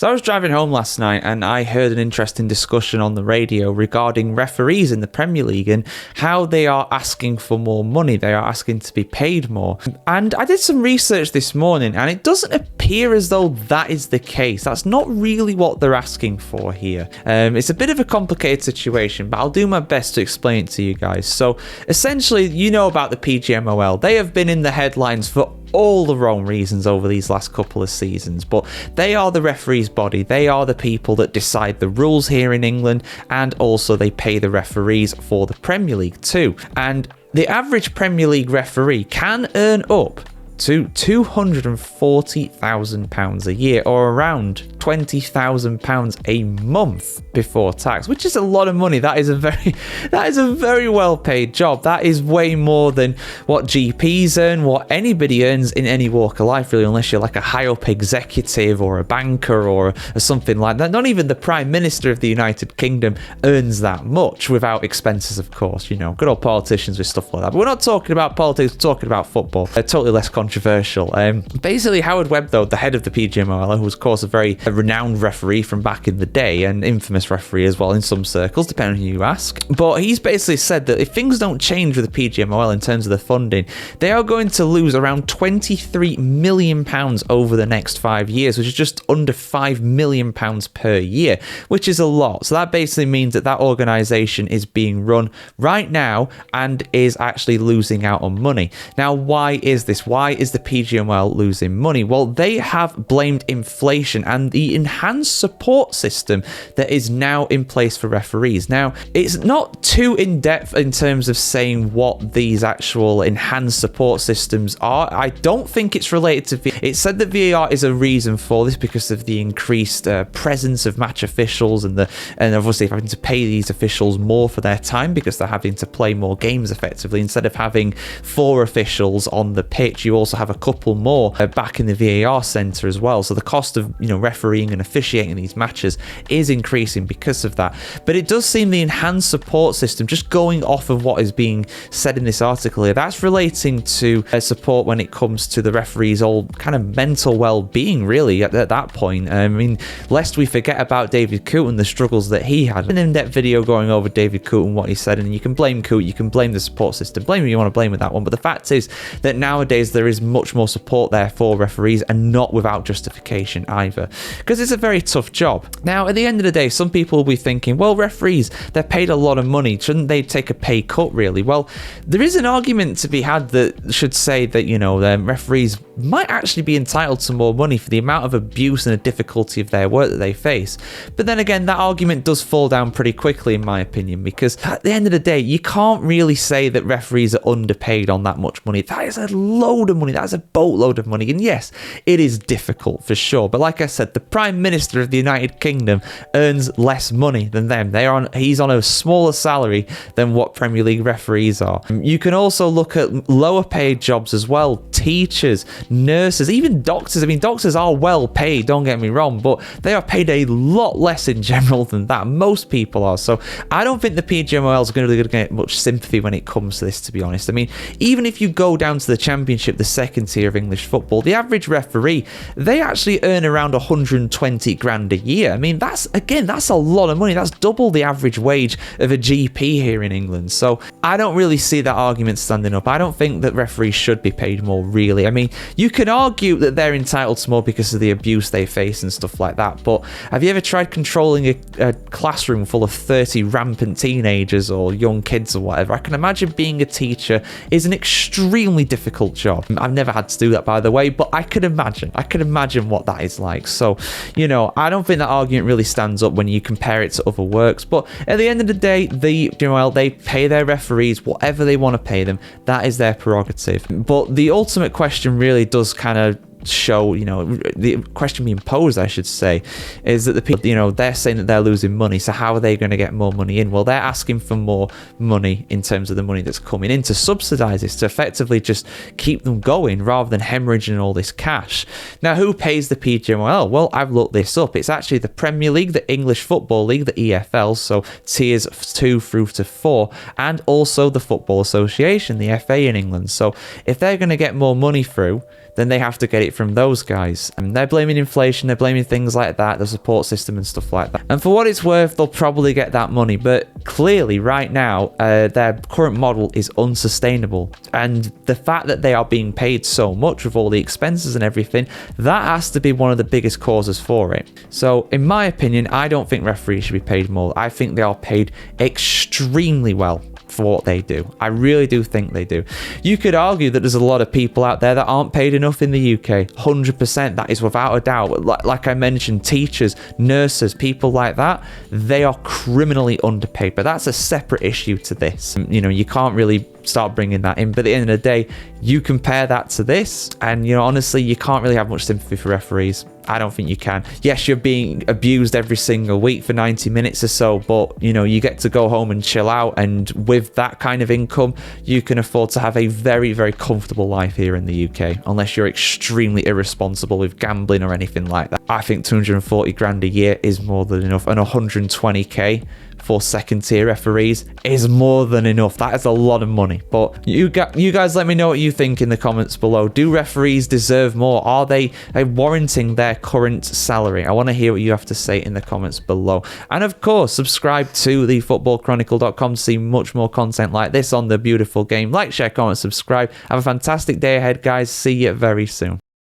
So I was driving home last night and I heard an interesting discussion on the radio regarding referees in the Premier League and how they are asking for more money. They are asking to be paid more. And I did some research this morning and it doesn't appear as though that is the case. That's not really what they're asking for here. It's a bit of a complicated situation, but I'll do my best to explain it to you guys. So essentially, you know about the PGMOL. They have been in the headlines for all the wrong reasons over these last couple of seasons, but they are the referees body. They are the people that decide the rules here in England, and also they pay the referees for the Premier League too. And the average Premier League referee can earn up to £240,000 a year, or around £20,000 a month before tax, which is a lot of money. That is a very well paid job. That is way more than what GPs earn, what anybody earns in any walk of life, really, unless you're like a high up executive or a banker or something like that. Not even the Prime Minister of the United Kingdom earns that much without expenses, of course. You know, good old politicians with stuff like that. But we're not talking about politics, we're talking about football. Totally less controversial. Basically, Howard Webb, though, the head of the PGMOL, who was, of course, a very renowned referee from back in the day, and infamous referee as well in some circles, depending on who you ask. But he's basically said that if things don't change with the PGMOL in terms of the funding, they are going to lose around £23 million over the next 5 years, which is just under £5 million per year, which is a lot. So that basically means that organisation is being run right now and is actually losing out on money. Now, why is this? Why is the PGMOL losing money? Well, they have blamed inflation and the enhanced support system that is now in place for referees. Now, it's not too in-depth in terms of saying what these actual enhanced support systems are. I don't think it's related to VAR. It said that VAR is a reason for this because of the increased presence of match officials and obviously having to pay these officials more for their time because they're having to play more games effectively. Instead of having 4 officials on the pitch, you also have a couple more back in the VAR centre as well. So the cost of refereeing and officiating these matches is increasing because of that. But it does seem the enhanced support system, just going off of what is being said in this article here, that's relating to support when it comes to the referees' all kind of mental well-being, really, at that point. I mean, lest we forget about David Coote, the struggles that he had. An in-depth video going over David Coote and what he said, and you can blame Coote, you can blame the support system, blame who you want to blame with that one, but the fact is that nowadays there is much more support there for referees, and not without justification either, because it's a very tough job. Now, at the end of the day, some people will be thinking, well, referees, they're paid a lot of money, shouldn't they take a pay cut, really? Well, there is an argument to be had that should say that, referees might actually be entitled to more money for the amount of abuse and the difficulty of their work that they face. But then again, that argument does fall down pretty quickly, in my opinion, because at the end of the day, you can't really say that referees are underpaid on that much money. That is a load of money. That is a boatload of money. And yes, it is difficult for sure. But like I said, the Prime Minister of the United Kingdom earns less money than them. He's on a smaller salary than what Premier League referees are. You can also look at lower paid jobs as well. Teachers, nurses, even doctors. I mean, doctors are well paid, don't get me wrong, but they are paid a lot less in general than that. Most people are. So I don't think the PGMOL is going to get much sympathy when it comes to this, to be honest. I mean, even if you go down to the Championship, the second tier of English football, the average referee, they actually earn around 120 grand a year. I mean, that's a lot of money. That's double the average wage of a GP here in England. So I don't really see that argument standing up. I don't think that referees should be paid more, really. I mean, you can argue that they're entitled to more because of the abuse they face and stuff like that, but have you ever tried controlling a classroom full of 30 rampant teenagers or young kids or whatever? I can imagine being a teacher is an extremely difficult job. I've never had to do that, by the way, but I could imagine what that is like. So, I don't think that argument really stands up when you compare it to other works. But at the end of the day, they pay their referees whatever they want to pay them. That is their prerogative. But the ultimate question really does kind of show, the question being posed, I should say, is that the people, they're saying that they're losing money, so how are they going to get more money in? Well, they're asking for more money in terms of the money that's coming in to subsidise this, to effectively just keep them going rather than hemorrhaging all this cash. Now, who pays the PGMOL? Well, I've looked this up. It's actually the Premier League, the English Football League, the EFL, so tiers 2 through to 4, and also the Football Association, the FA in England. So if they're going to get more money through, then they have to get it from those guys. And they're blaming inflation, they're blaming things like that, the support system and stuff like that. And for what it's worth, they'll probably get that money. But clearly, right now, their current model is unsustainable. And the fact that they are being paid so much with all the expenses and everything, that has to be one of the biggest causes for it. So, in my opinion, I don't think referees should be paid more. I think they are paid extremely well for what they do. I really do think they do. You could argue that there's a lot of people out there that aren't paid enough in the UK. 100%, that is without a doubt. Like I mentioned, teachers, nurses, people like that, they are criminally underpaid. But that's a separate issue to this. You know, you can't really start bringing that in. But at the end of the day, you compare that to this, and, you know, honestly, you can't really have much sympathy for referees. I don't think you can. Yes, you're being abused every single week for 90 minutes or so, but, you know, you get to go home and chill out, and with that kind of income, you can afford to have a very, very comfortable life here in the UK, unless you're extremely irresponsible with gambling or anything like that. I think 240 grand a year is more than enough, and 120k for second tier referees is more than enough. That is a lot of money. But you guys let me know what you think in the comments below. Do referees deserve more? Are they warranting their current salary? I want to hear what you have to say in the comments below. And of course, subscribe to thefootballchronicle.com to see much more content like this on the beautiful game. Like, share, comment, subscribe. Have a fantastic day ahead, guys. See you very soon.